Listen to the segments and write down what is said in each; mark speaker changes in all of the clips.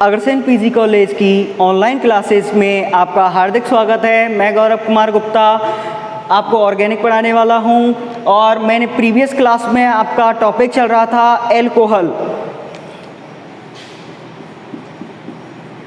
Speaker 1: Agrasen PG college की online classes में आपका हार्दिक स्वागत है। मैं गौरव कुमार गुप्ता आपको ऑर्गेनिक पढ़ाने वाला हूं और मैंने प्रीवियस क्लास में आपका टॉपिक चल रहा था एल्कोहल।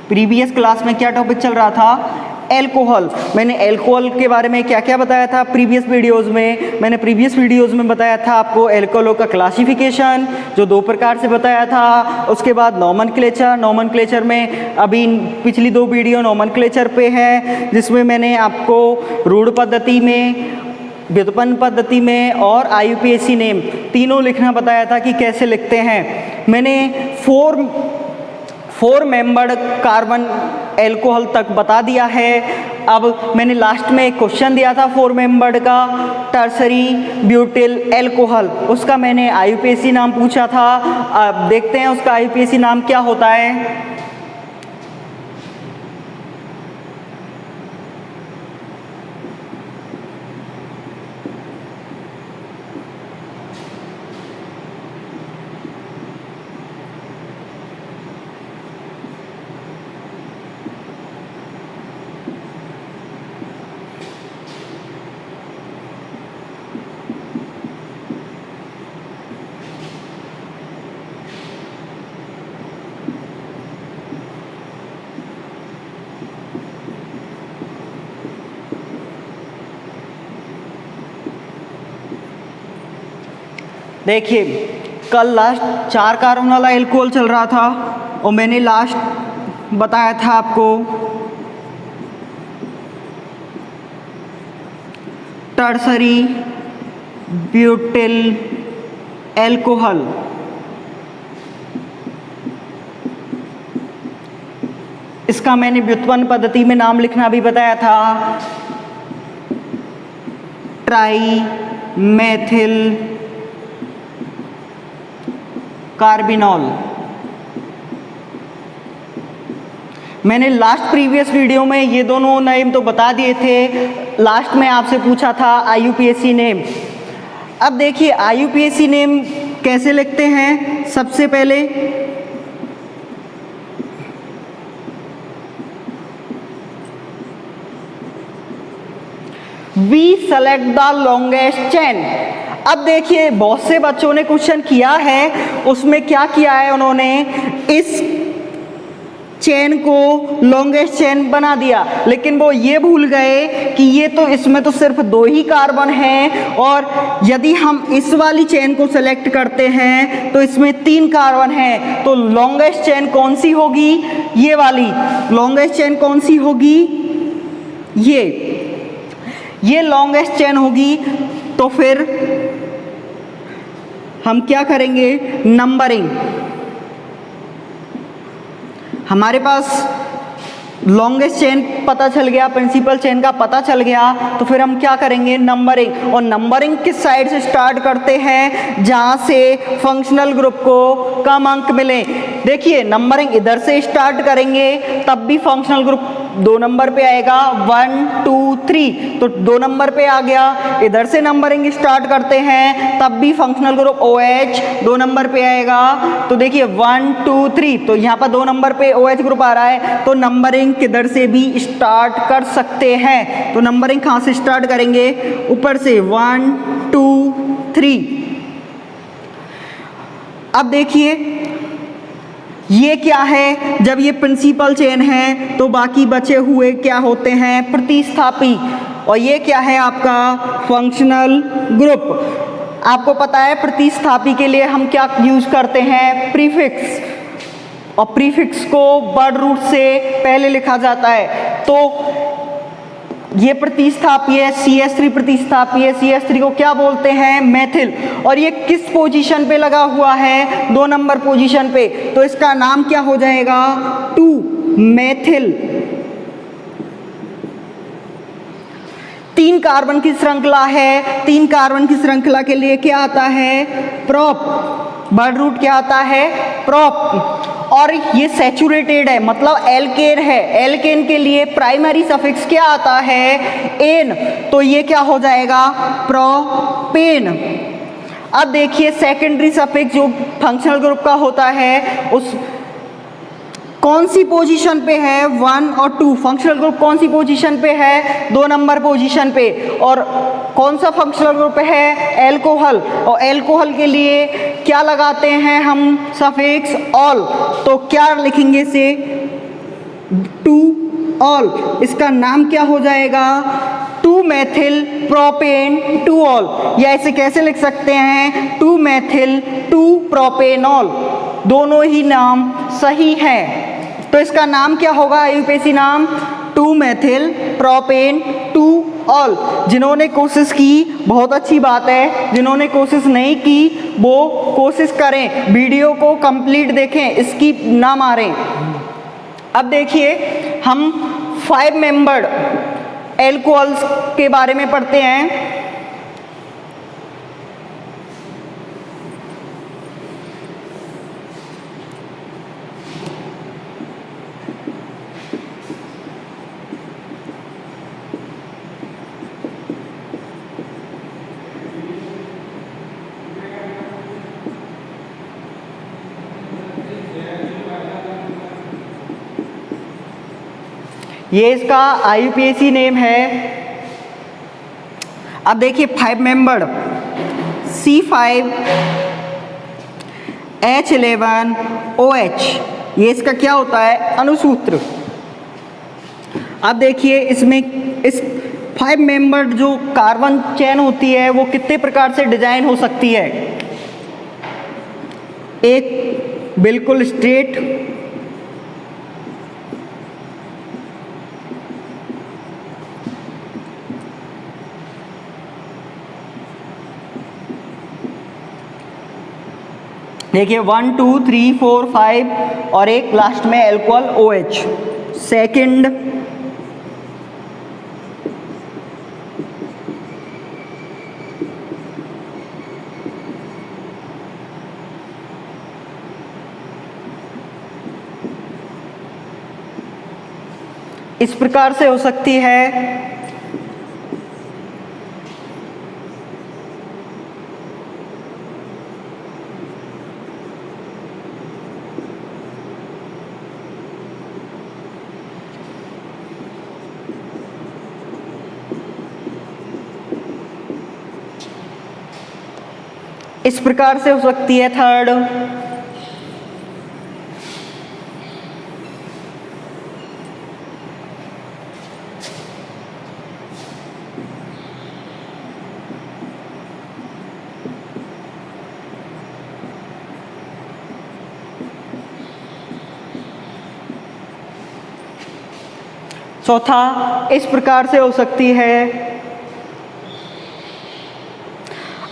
Speaker 1: प्रीवियस क्लास में क्या टॉपिक चल रहा था? एल्कोहल। मैंने एल्कोहल के बारे में क्या क्या बताया था प्रीवियस वीडियोस में? मैंने प्रीवियस वीडियोस में बताया था आपको एल्कोहलों का क्लासिफिकेशन, जो 2 प्रकार से बताया था। उसके बाद नॉमनक्लेचर में अभी पिछली 2 वीडियो नॉमनक्लेचर पे है, जिसमें मैंने आपको रूढ़ पद्धति में, व्युत्पन्न पद्धति में और IUPAC नेम तीनों लिखना बताया था कि कैसे लिखते हैं। मैंने 4 मेंबर्ड कार्बन एल्कोहल तक बता दिया है। अब मैंने लास्ट में एक क्वेश्चन दिया था 4 मेंबर्ड का, टर्सरी ब्यूटिल एल्कोहल, उसका मैंने IUPAC नाम पूछा था। अब देखते हैं उसका IUPAC नाम क्या होता है। देखिए, कल लास्ट 4 कार्बन वाला एल्कोहल चल रहा था और मैंने लास्ट बताया था आपको टर्सरी ब्यूटिल एल्कोहल। इसका मैंने व्युत्पन्न पद्धति में नाम लिखना भी बताया था, ट्राई मेथिल कार्बिनॉल। मैंने लास्ट प्रीवियस वीडियो में ये दोनों नेम तो बता दिए थे। लास्ट में आपसे पूछा था IUPAC नेम। अब देखिए IUPAC नेम कैसे लिखते हैं। सबसे पहले we select the longest chain. अब देखिए बहुत से बच्चों ने क्वेश्चन किया है, उसमें क्या किया है उन्होंने, इस चेन को लॉन्गेस्ट चेन बना दिया, लेकिन वो ये भूल गए कि ये तो इसमें तो सिर्फ 2 ही कार्बन हैं और यदि हम इस वाली चेन को सेलेक्ट करते हैं तो इसमें 3 कार्बन हैं। तो लॉन्गेस्ट चेन कौन सी होगी? ये वाली लॉन्गेस्ट चेन कौन सी होगी? ये लॉन्गेस्ट चेन होगी। तो फिर हम क्या करेंगे? नंबरिंग। हमारे पास लॉन्गेस्ट चेन पता चल गया, प्रिंसिपल चेन का पता चल गया, तो फिर हम क्या करेंगे? नंबरिंग। और नंबरिंग किस साइड से स्टार्ट करते हैं? जहां से फंक्शनल ग्रुप को कम अंक मिले। देखिए नंबरिंग इधर से स्टार्ट करेंगे तब भी फंक्शनल ग्रुप 2 नंबर पे आएगा, 1 2 3, तो 2 नंबर पे आ गया। इधर से नंबरिंग स्टार्ट करते हैं तब भी फंक्शनल ग्रुप OH 2 नंबर पे आएगा। तो देखिए 1 2 3, तो यहाँ पर 2 नंबर पे OH ग्रुप आ रहा है, तो नंबरिंग किधर से भी स्टार्ट कर सकते हैं। तो नंबरिंग कहाँ से स्टार्ट करेंगे? ऊपर से 1 2 3। अब देखिए ये क्या है? जब ये प्रिंसिपल चेन है तो बाकी बचे हुए क्या होते हैं? प्रतिस्थापी। और ये क्या है? आपका फंक्शनल ग्रुप। आपको पता है प्रतिस्थापी के लिए हम क्या यूज करते हैं? प्रीफिक्स। और प्रीफिक्स को वर्ड रूट से पहले लिखा जाता है। तो ये प्रतिस्थापी है, CH3 प्रतिस्थापी है। CH3 को क्या बोलते हैं? मेथिल। और ये किस पोजीशन पे लगा हुआ है? 2 नंबर पोजीशन पे। तो इसका नाम क्या हो जाएगा? 2 मेथिल। 3 कार्बन की श्रृंखला है। 3 कार्बन की श्रृंखला के लिए क्या आता है? प्रोप। वर्ड रूट क्या आता है? प्रोप। और ये सैचुरेटेड है, मतलब एल्केन है। एल्केन के लिए प्राइमरी सफिक्स क्या आता है? एन। तो ये क्या हो जाएगा? प्रोपेन। अब देखिए सेकेंडरी सफिक्स जो फंक्शनल ग्रुप का होता है, उस कौन सी पोजीशन पे है, 1 और 2। फंक्शनल ग्रुप कौन सी पोजीशन पे है, 2 नंबर पोजीशन पे। और कौन सा फंक्शनल ग्रुप है, एल्कोहल। और एल्कोहल के लिए क्या लगाते हैं हम, सफिक्स ऑल। तो क्या लिखेंगे इसे, 2 ऑल। इसका नाम क्या हो जाएगा, 2 मेथिल प्रोपेन 2 ऑल। या इसे कैसे लिख सकते हैं, 2 मेथिल 2 प्रोपेनॉल। दोनों ही नाम सही हैं। तो इसका नाम क्या होगा, यूपीएससी नाम 2 मेथिल प्रोपेन 2 ऑल। जिन्होंने कोशिश की बहुत अच्छी बात है, जिन्होंने कोशिश नहीं की वो कोशिश करें, वीडियो को कंप्लीट देखें, स्किप ना मारें। अब देखिए हम 5 मेंबर्ड एल्कोहल्स के बारे में पढ़ते हैं। ये इसका IUPAC नेम है। अब देखिए 5 मेंबर्ड C5H11OH, ये इसका क्या होता है, अणुसूत्र। अब देखिए इसमें इस 5 मेंबर्ड जो कार्बन चेन होती है वो कितने प्रकार से डिजाइन हो सकती है। एक बिल्कुल स्ट्रेट, देखिए 1 2 3 4 5 और एक लास्ट में एल्कोहल OH। सेकंड, इस प्रकार से हो सकती है। इस प्रकार से हो सकती है। थर्ड, चौथा इस प्रकार से हो सकती है।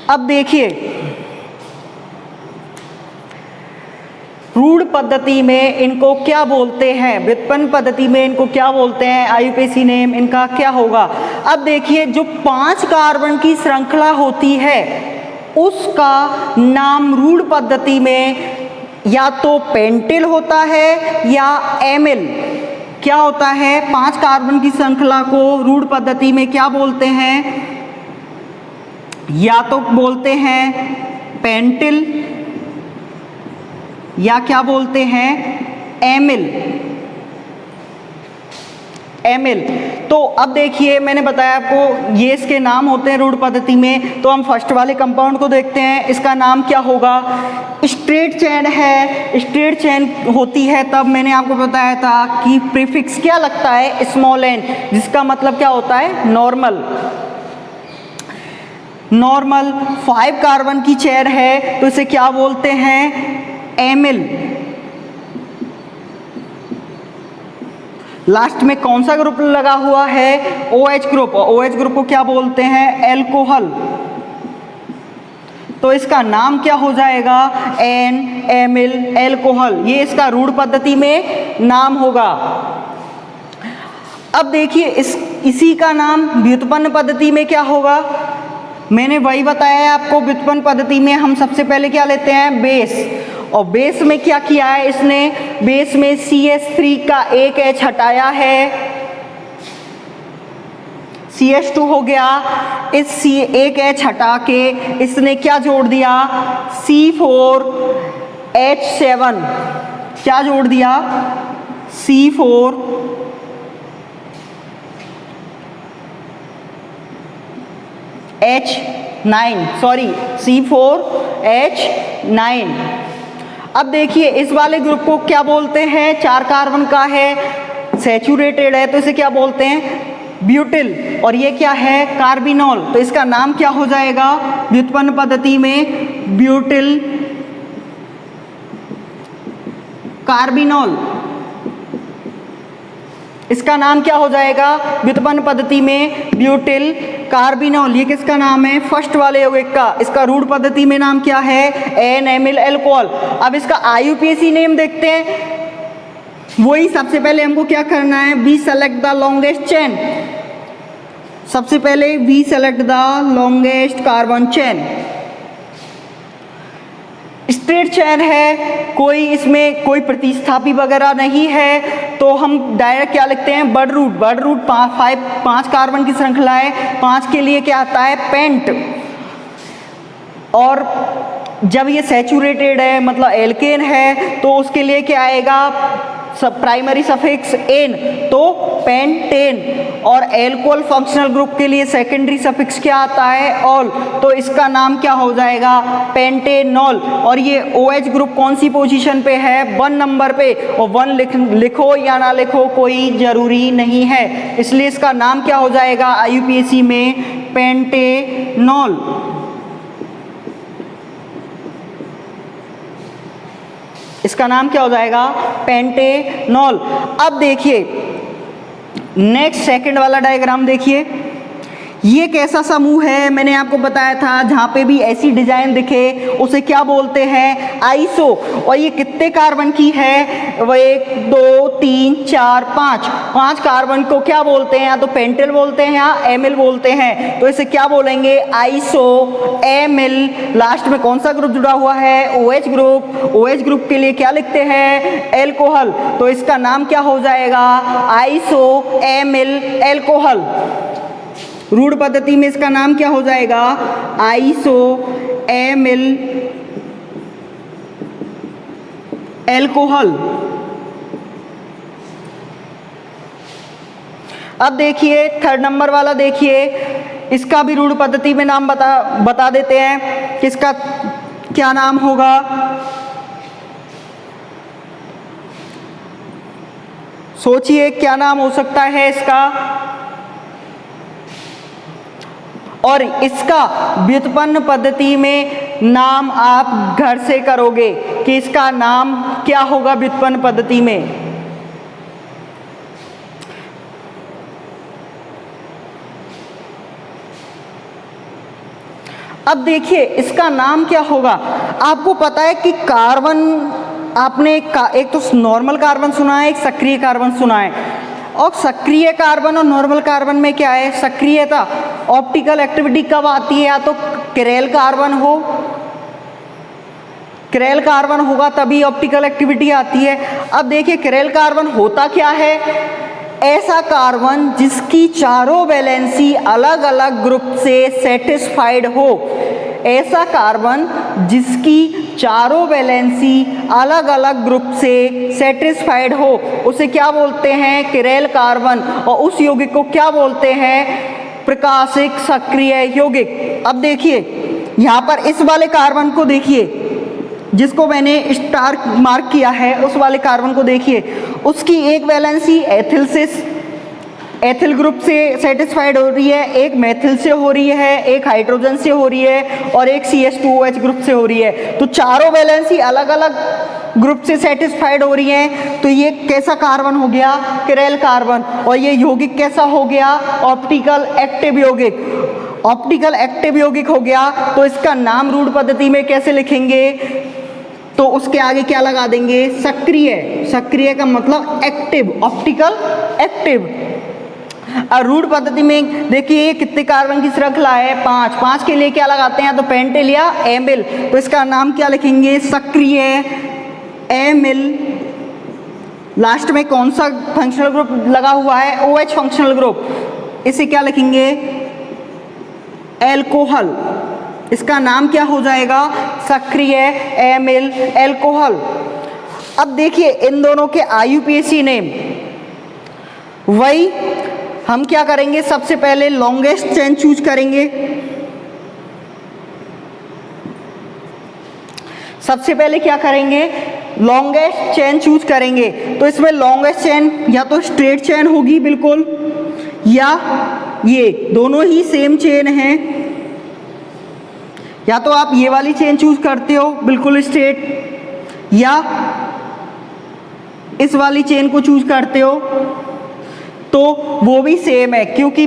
Speaker 1: अब देखिए रूढ़ पद्धति में इनको क्या बोलते हैं, व्युत्पन्न पद्धति में इनको क्या बोलते हैं, IUPAC नेम इनका क्या होगा। अब देखिए जो 5 कार्बन की श्रृंखला होती है उसका नाम रूढ़ पद्धति में या तो पेंटिल होता है या एमिल। क्या होता है, 5 कार्बन की श्रृंखला को रूढ़ पद्धति में क्या बोलते हैं, या तो बोलते हैं पेंटिल या क्या बोलते हैं, एमिल। एमिल। तो अब देखिए मैंने बताया आपको ये इसके नाम होते हैं रूढ़ पद्धति में। तो हम फर्स्ट वाले कंपाउंड को देखते हैं, इसका नाम क्या होगा, स्ट्रेट चेन है। स्ट्रेट चेन होती है तब मैंने आपको बताया था कि प्रीफिक्स क्या लगता है, स्मॉल एन, जिसका मतलब क्या होता है, नॉर्मल। नॉर्मल 5 कार्बन की चेन है तो इसे क्या बोलते हैं, एमिल। लास्ट में कौन सा ग्रुप लगा हुआ है, OH ग्रुप। OH ग्रुप को क्या बोलते हैं, एल्कोहल। तो इसका नाम क्या हो जाएगा, एन, एमिल, एल्कोहल। ये इसका रूढ़ पद्धति में नाम होगा। अब देखिए इसी का नाम व्युत्पन्न पद्धति में क्या होगा। मैंने वही बताया आपको, व्युत्पन्न पद्धति में हम सबसे पहले क्या लेते हैं, बेस। और बेस में क्या किया है इसने, बेस में CH3 का एक H हटाया है, CH2 हो गया। इस एक H हटा के इसने क्या जोड़ दिया, C4H7। क्या जोड़ दिया, C4H9। अब देखिए इस वाले ग्रुप को क्या बोलते हैं, 4 कार्बन का है, सैचुरेटेड है, तो इसे क्या बोलते हैं, ब्यूटिल। और ये क्या है, कार्बिनॉल। तो इसका नाम क्या हो जाएगा व्युत्पन्न पद्धति में, ब्यूटिल कार्बिनॉल। इसका नाम क्या हो जाएगा व्युत्पन्न पद्धति में, ब्यूटिल कार्बिनॉल। ये किसका नाम है, फर्स्ट वाले यौगिक का। इसका रूढ़ पद्धति में नाम क्या है, एन एमिल अल्कोहल। अब इसका आईयूपीएसी नेम देखते हैं। वही सबसे पहले हमको क्या करना है, we select the longest chain. सबसे पहले we select the longest carbon chain. Straight chain है, कोई इसमें कोई प्रतिस्थापी वगैरह नहीं है, तो हम डायरेक्ट क्या लिखते हैं, बड रूट। बड रूट 5 कार्बन की श्रृंखला है, 5 के लिए क्या आता है, पेंट। और जब ये सैचुरेटेड है मतलब एल्केन है, तो उसके लिए क्या आएगा, सब प्राइमरी सफिक्स एन, तो पेंटेन। और एल्कोहल फंक्शनल ग्रुप के लिए सेकेंडरी सफिक्स क्या आता है, ऑल, तो इसका नाम क्या हो जाएगा, पेंटेनॉल। और ये OH ग्रुप कौन सी पोजीशन पे है, 1 नंबर पे। और 1 लिखो या ना लिखो कोई जरूरी नहीं है, इसलिए इसका नाम क्या हो जाएगा IUPAC में, पेंटेनॉल। इसका नाम क्या हो जाएगा, पेंटेनॉल। अब देखिए नेक्स्ट सेकंड वाला डायग्राम देखिए, ये कैसा समूह है, मैंने आपको बताया था जहाँ पे भी ऐसी डिजाइन दिखे उसे क्या बोलते हैं, आइसो। और ये कितने कार्बन की है, वो 1 2 3 4 5 कार्बन को क्या बोलते हैं, या तो पेंटेल बोलते हैं या एमिल बोलते हैं। तो इसे क्या बोलेंगे, आइसो एमिल। लास्ट में कौन सा ग्रुप जुड़ा हुआ है, OH ग्रुप। OH ग्रुप के लिए क्या लिखते हैं, एल्कोहल। तो इसका नाम क्या हो जाएगा, आइसो एमिल एल्कोहल। रूढ़ पद्धति में इसका नाम क्या हो जाएगा, आइसो एमिल एल्कोहल। अब देखिए थर्ड नंबर वाला देखिए, इसका भी रूढ़ पद्धति में नाम बता देते हैं कि इसका क्या नाम होगा। सोचिए क्या नाम हो सकता है इसका, और इसका व्युत्पन्न पद्धति में नाम आप घर से करोगे कि इसका नाम क्या होगा व्युत्पन्न पद्धति में। अब देखिए इसका नाम क्या होगा। आपको पता है कि कार्बन, आपने एक तो नॉर्मल कार्बन सुना है, एक सक्रिय कार्बन सुना है। और सक्रिय कार्बन और नॉर्मल कार्बन में क्या है, सक्रियता, ऑप्टिकल एक्टिविटी कब आती है, या तो किरेल कार्बन हो, किरेल कार्बन होगा तभी ऑप्टिकल एक्टिविटी आती है। अब देखिए किरेल कार्बन होता क्या है, ऐसा कार्बन जिसकी चारों वैलेंसी अलग अलग ग्रुप से सेटिस्फाइड हो। ऐसा कार्बन जिसकी चारों वैलेंसी अलग अलग ग्रुप से सेटिस्फाइड हो उसे क्या बोलते हैं, किरेल कार्बन। और उस यौगिक को क्या बोलते हैं, प्रकाशिक सक्रिय यौगिक। अब देखिए यहाँ पर इस वाले कार्बन को देखिए, जिसको मैंने स्टार मार्क किया है, उस वाले कार्बन को देखिए, उसकी एक वैलेंसी एथिल से, एथिल ग्रुप से सेटिस्फाइड हो रही है, एक मेथिल से हो रही है, एक हाइड्रोजन से हो रही है, और एक CH2OH ग्रुप से हो रही है। तो चारों वैलेंसी अलग अलग ग्रुप से सेटिस्फाइड हो रही हैं। तो ये कैसा कार्बन हो गया, किरेल कार्बन। और ये यौगिक कैसा हो गया, ऑप्टिकल एक्टिव यौगिक। ऑप्टिकल एक्टिव यौगिक हो गया। तो इसका नाम रूढ़ पद्धति में कैसे लिखेंगे, तो उसके आगे क्या लगा देंगे, सक्रिय। सक्रिय का मतलब एक्टिव, ऑप्टिकल एक्टिव। और रूढ़ पद्धति में देखिए कितने कार्बन की श्रृंखला है, 5 के लिए क्या लगाते हैं, तो पेंटेल या एमिल। तो इसका नाम क्या लिखेंगे, सक्रिय एमिल। लास्ट में कौन सा फंक्शनल ग्रुप लगा हुआ है, OH फंक्शनल ग्रुप। इसे क्या लिखेंगे, एल्कोहल। इसका नाम क्या हो जाएगा, सक्रिय एमिल एल्कोहल। अब देखिए इन दोनों के IUPAC नेम, वही हम क्या करेंगे, सबसे पहले लॉन्गेस्ट चेन चूज करेंगे। सबसे पहले क्या करेंगे, लॉन्गेस्ट चेन चूज करेंगे। तो इसमें लॉन्गेस्ट चेन या तो स्ट्रेट चेन होगी बिल्कुल, या ये दोनों ही सेम चेन हैं, या तो आप ये वाली चेन चूज करते हो बिल्कुल स्ट्रेट, या इस वाली चेन को चूज करते हो तो वो भी सेम है, क्योंकि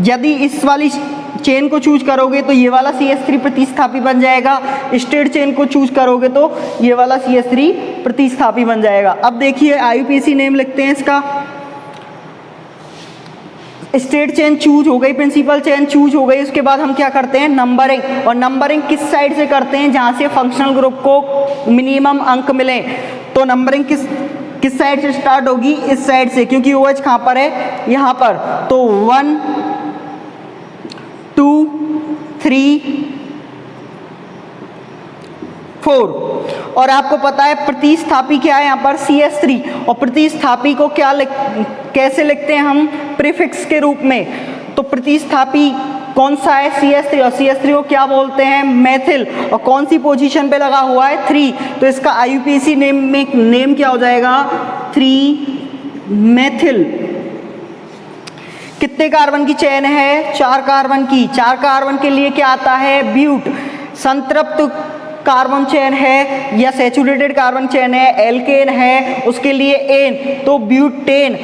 Speaker 1: यदि इस वाली चेन को चूज करोगे तो ये वाला CS3 प्रतिस्थापी बन जाएगा, स्ट्रेट चेन को चूज करोगे तो ये वाला CS3 प्रतिस्थापी बन जाएगा। अब देखिए IUPAC नेम लिखते हैं इसका। स्ट्रेट चेन चूज हो गई, प्रिंसिपल चेन चूज हो गई, उसके बाद हम क्या करते हैं, नंबरिंग। और नंबरिंग किस साइड से करते हैं, जहाँ से फंक्शनल ग्रुप को मिनिमम अंक मिले। तो नंबरिंग किस साइड से स्टार्ट होगी, इस साइड से, क्योंकि OH कहाँ पर है, यहाँ पर। तो 1 2 3 4। और आपको पता है प्रतिस्थापी क्या है यहाँ पर, CS3। और प्रतिस्थापी को कैसे लिखते हैं हम, प्रीफिक्स के रूप में। तो प्रतिस्थापी कौन सा है, CS3। और CS3 को क्या बोलते हैं, मेथिल। और कौन सी पोजीशन पे लगा हुआ है, 3। तो इसका IUPAC नेम क्या हो जाएगा, 3 मेथिल। कितने कार्बन की चेन है, 4 कार्बन की। 4 कार्बन के लिए क्या आता है, ब्यूट। संतृप्त कार्बन चेन है या सैचुरेटेड कार्बन चेन है, एल्केन है, उसके लिए एन। तो ब्यूटेन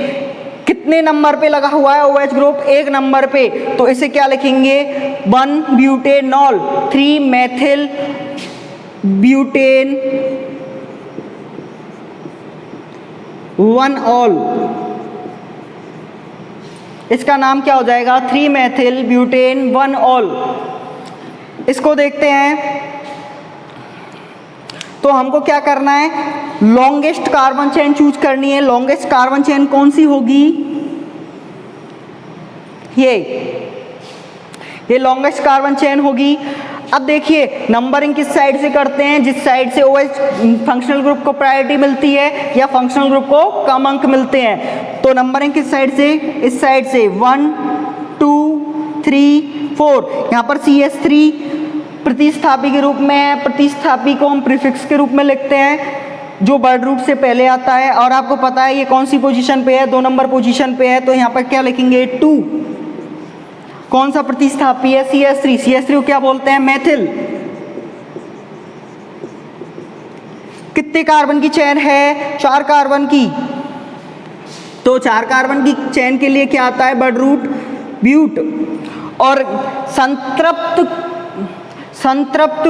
Speaker 1: कितने नंबर पे लगा हुआ है OH ग्रुप, 1 नंबर पे। तो इसे क्या लिखेंगे, 1 ब्यूटेनॉल, 3 मेथिल ब्यूटेन 1 ऑल। इसका नाम क्या हो जाएगा, 3 मेथिल ब्यूटेन 1 ऑल। इसको देखते हैं। तो हमको क्या करना है, लॉन्गेस्ट कार्बन चेन चूज करनी है। लॉन्गेस्ट कार्बन चेन कौन सी होगी, ये लॉन्गेस्ट कार्बन चेन होगी। अब देखिए नंबरिंग किस साइड से करते हैं, जिस साइड से OH फंक्शनल ग्रुप को प्रायोरिटी मिलती है या फंक्शनल ग्रुप को कम अंक मिलते हैं। तो नंबरिंग किस साइड से, इस साइड से, 1 2 3 4। यहाँ पर CS3 प्रतिस्थापी के रूप में है। प्रतिस्थापी को हम प्रीफिक्स के रूप में लिखते हैं जो वर्ड रूट से पहले आता है। और आपको पता है ये कौन सी पोजीशन पे है, 2 नंबर पोजीशन पे है। तो यहाँ पर क्या लिखेंगे, 2। कौन सा प्रतिस्थापी है, CS3। CS3 को क्या बोलते हैं, मेथिल। कितने कार्बन की चेन है, 4 कार्बन की। तो 4 कार्बन की चेन के लिए क्या आता है, वर्ड रूट ब्यूट। और संतृप्त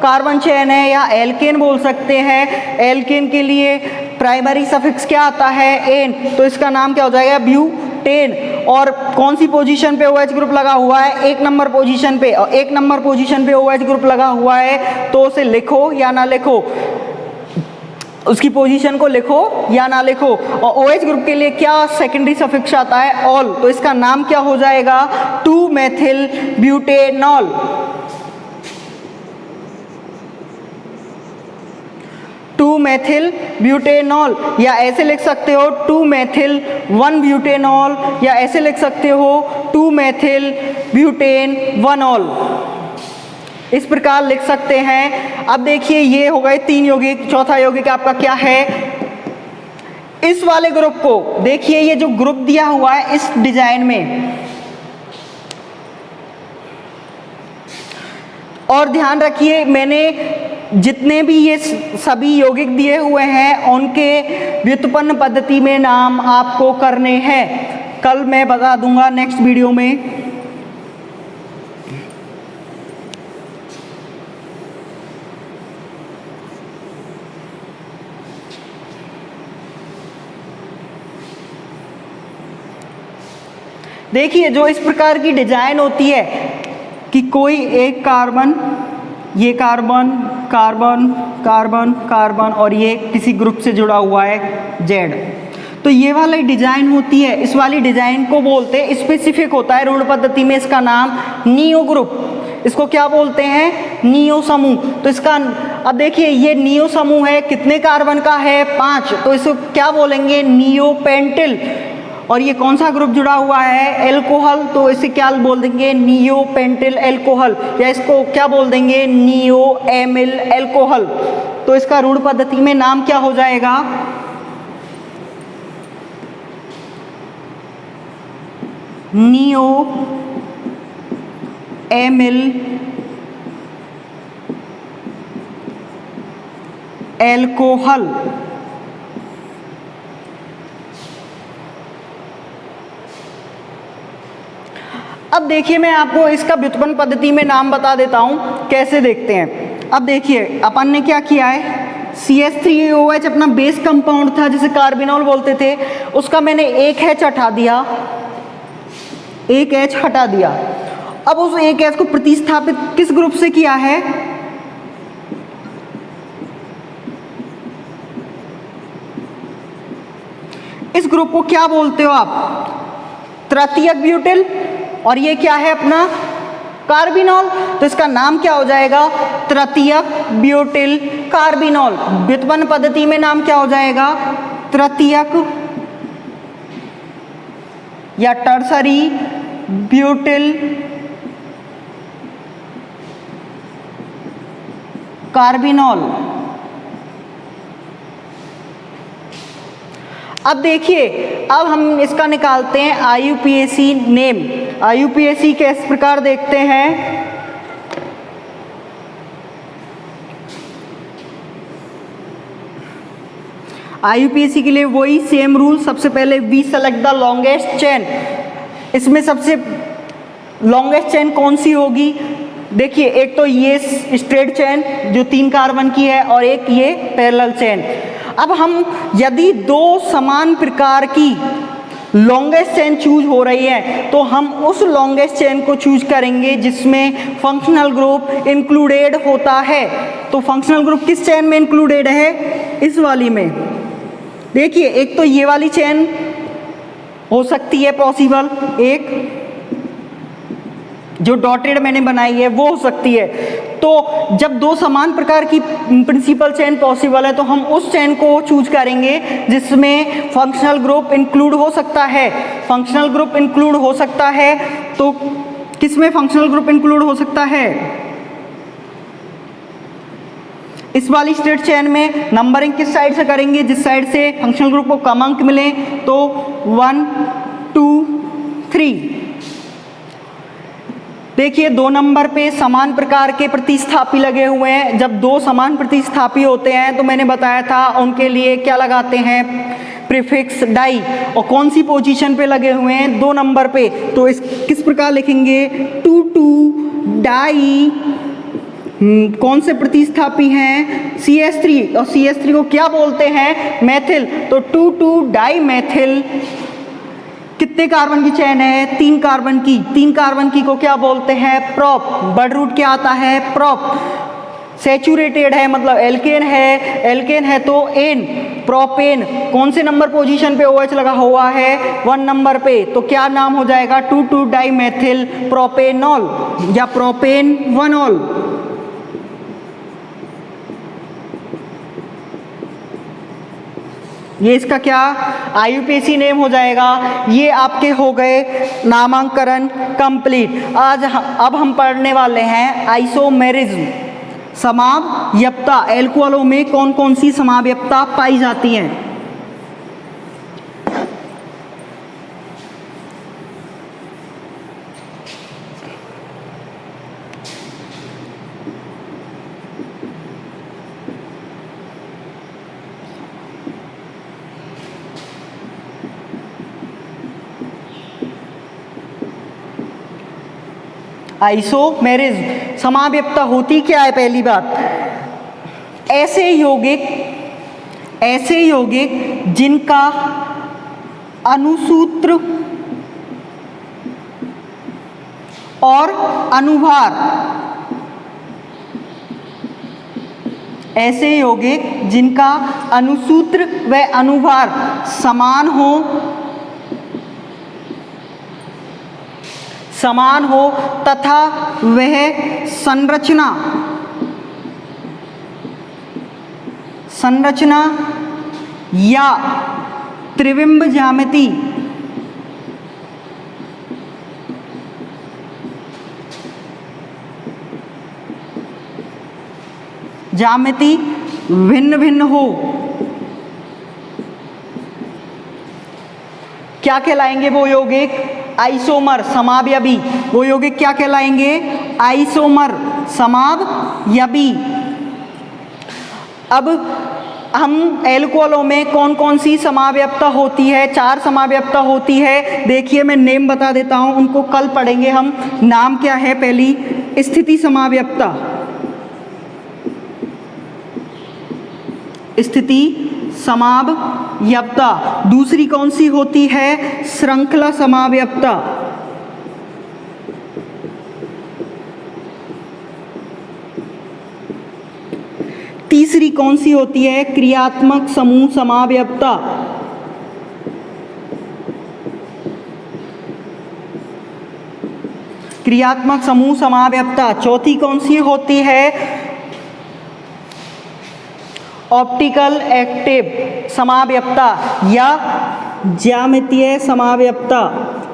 Speaker 1: कार्बन चेन है या एल्केन बोल सकते हैं। एल्केन के लिए प्राइमरी सफिक्स क्या आता है, एन। तो इसका नाम क्या हो जाएगा, ब्यूटेन। और कौन सी पोजीशन पे OH ग्रुप लगा हुआ है, 1 नंबर पोजीशन पे। और 1 नंबर पोजीशन पे OH ग्रुप लगा हुआ है तो उसे लिखो या ना लिखो, उसकी पोजीशन को लिखो या ना लिखो। और OH ग्रुप के लिए क्या सेकेंडरी सफिक्स आता है, ऑल। तो इसका नाम क्या हो जाएगा, 2 मेथिल ब्यूटेनॉल। 2 methyl butanol. या ऐसे लिख सकते हो 2 मेथिल 1 ब्यूटेनॉल, या ऐसे लिख सकते हो 2 मेथिल ब्यूटेन 1 ऑल। इस प्रकार लिख सकते हैं। अब देखिए ये हो गए 3 यौगिक। चौथा यौगिक आपका क्या है, इस वाले ग्रुप को देखिए, ये जो ग्रुप दिया हुआ है इस डिजाइन में। और ध्यान रखिए मैंने जितने भी ये सभी यौगिक दिए हुए हैं उनके व्युत्पन्न पद्धति में नाम आपको करने हैं। कल मैं बता दूंगा नेक्स्ट वीडियो में। देखिए जो इस प्रकार की डिजाइन होती है कि कोई एक कार्बन, ये कार्बन कार्बन कार्बन कार्बन और ये किसी ग्रुप से जुड़ा हुआ है जेड, तो ये वाली डिजाइन होती है। इस वाली डिजाइन को बोलते हैं, स्पेसिफिक होता है ऋण पद्धति में इसका नाम नियो ग्रुप। इसको क्या बोलते हैं, नियो समूह। तो इसका अब देखिए ये नियो समूह है, कितने कार्बन का है? 5, तो इसको क्या बोलेंगे? नियोपेंटिल। और ये कौन सा ग्रुप जुड़ा हुआ है? एल्कोहल, तो इसे क्या बोल देंगे? नियोपेंटिल एल्कोहल, या इसको क्या बोल देंगे? नियोएमिल एल्कोहल। तो इसका ऋण पद्धति में नाम क्या हो जाएगा? नियोएमिल एल्कोहल। अब देखिए मैं आपको इसका व्युत्पन्न पद्धति में नाम बता देता हूं, कैसे देखते हैं। अब देखिए अपन ने क्या किया है, CH3OH अपना बेस कंपाउंड था जिसे कार्बिनॉल बोलते थे, उसका मैंने एक H हटा दिया, एक H हटा दिया। अब उस एक H को प्रतिस्थापित किस ग्रुप से किया है? इस ग्रुप को क्या बोलते हो आप? तृतीयक ब्यूटिल। और ये क्या है अपना? कार्बिनॉल। तो इसका नाम क्या हो जाएगा? तृतीयक ब्यूटिल कार्बिनॉल। व्युत्पन्न पद्धति में नाम क्या हो जाएगा? तृतीयक या टर्सरी ब्यूटिल कार्बिनॉल। अब देखिए, अब हम इसका निकालते हैं IUPAC नेम। IUPAC के इस प्रकार देखते हैं। IUPAC के लिए वही सेम रूल, सबसे पहले we select the longest chain. इसमें सबसे लॉन्गेस्ट चेन कौन सी होगी? देखिए एक तो ये स्ट्रेट चेन जो 3 कार्बन की है, और एक ये पैरेलल चेन। अब हम यदि 2 समान प्रकार की लॉन्गेस्ट चेन चूज हो रही है तो हम उस लॉन्गेस्ट चेन को चूज करेंगे जिसमें फंक्शनल ग्रुप इंक्लूडेड होता है। तो फंक्शनल ग्रुप किस चेन में इंक्लूडेड है? इस वाली में। देखिए एक तो ये वाली चेन हो सकती है पॉसिबल, एक जो डॉटेड मैंने बनाई है वो हो सकती है। तो जब 2 समान प्रकार की प्रिंसिपल चेन पॉसिबल है तो हम उस चेन को चूज करेंगे जिसमें फंक्शनल ग्रुप इंक्लूड हो सकता है। फंक्शनल ग्रुप इंक्लूड हो सकता है तो किसमें फंक्शनल ग्रुप इंक्लूड हो सकता है? इस वाली स्ट्रेट चेन में। नंबरिंग किस साइड से करेंगे? जिस साइड से फंक्शनल ग्रुप को कम अंक मिले, तो 1 2 3। देखिए 2 नंबर पे समान प्रकार के प्रतिस्थापी लगे हुए हैं। जब 2 समान प्रतिस्थापी होते हैं तो मैंने बताया था उनके लिए क्या लगाते हैं? Prefix di. और कौन सी पोजीशन पे लगे हुए हैं? 2 नंबर पे। तो इस किस प्रकार लिखेंगे? 2 2 डाई। कौन से प्रतिस्थापी हैं? CH3। और CH3 को क्या बोलते हैं? मेथिल। तो 2 2 डाई मेथिल। कितने कार्बन की चेन है? 3 कार्बन की। 3 कार्बन की को क्या बोलते हैं? प्रॉप। वर्ड रूट क्या आता है? प्रॉप। सैचुरेटेड है मतलब एल्केन है, एल्केन है तो एन, प्रोपेन। कौन से नंबर पोजीशन पे OH लगा हुआ है? 1 नंबर पे। तो क्या नाम हो जाएगा? 2 2 डाई मेथिल प्रोपेनॉल या प्रोपेनॉल। ये इसका क्या IUPAC नेम हो जाएगा। ये आपके हो गए नामांकन कंप्लीट। अब हम पढ़ने वाले हैं आइसोमेरिज्म, समावयवता। एल्कोहलों में कौन कौन सी समावयवता पाई जाती है? आइसोमेरिज्म समावयवता होती क्या है? पहली बात, ऐसे यौगिक जिनका अणुसूत्र और अनुभार, ऐसे यौगिक जिनका अणुसूत्र व अनुभार समान हो तथा वह संरचना संरचना या त्रिविम्ब ज्यामिति भिन्न भिन्न हो, क्या कहलाएंगे वो यौगिक? आइसोमर, समावयवी। वो यौगिक क्या कहलाएंगे? आइसोमर, समावयवी। अब हम एल्कोहलों में कौन कौन सी समावयवता होती है? 4 समावयवता होती है। देखिए मैं नेम बता देता हूं, उनको कल पढ़ेंगे हम। नाम क्या है? पहली स्थिति समावयवता, स्थिति समावयवता। दूसरी कौन सी होती है? श्रृंखला समावयवता। तीसरी कौन सी होती है? क्रियात्मक समूह समावयवता। क्रियात्मक समूह समावयवता। चौथी कौन सी होती है? ऑप्टिकल एक्टिव समावयवता या ज्यामितीय समावयवता,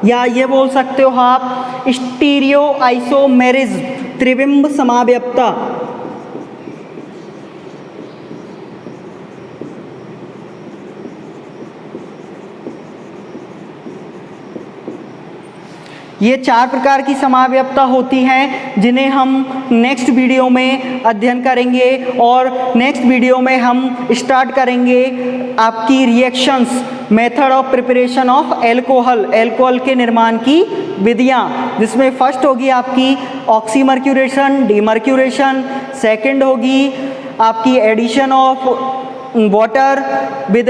Speaker 1: या ये बोल सकते हो आप स्टीरियो आइसोमेरिज्म, त्रिविम्ब समावयवता। ये 4 प्रकार की समावयवता होती हैं जिन्हें हम नेक्स्ट वीडियो में अध्ययन करेंगे। और नेक्स्ट वीडियो में हम स्टार्ट करेंगे आपकी reactions, method of preparation of alcohol, alcohol के निर्माण की विधियां, जिसमें फर्स्ट होगी आपकी ऑक्सीमर्क्यूरेशन, डीमर्क्यूरेशन। सेकंड होगी आपकी addition of water with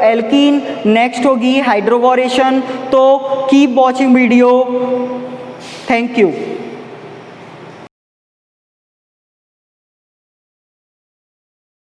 Speaker 1: alkene. Next होगी हाइड्रोबोरेशन। तो keep watching video. Thank you.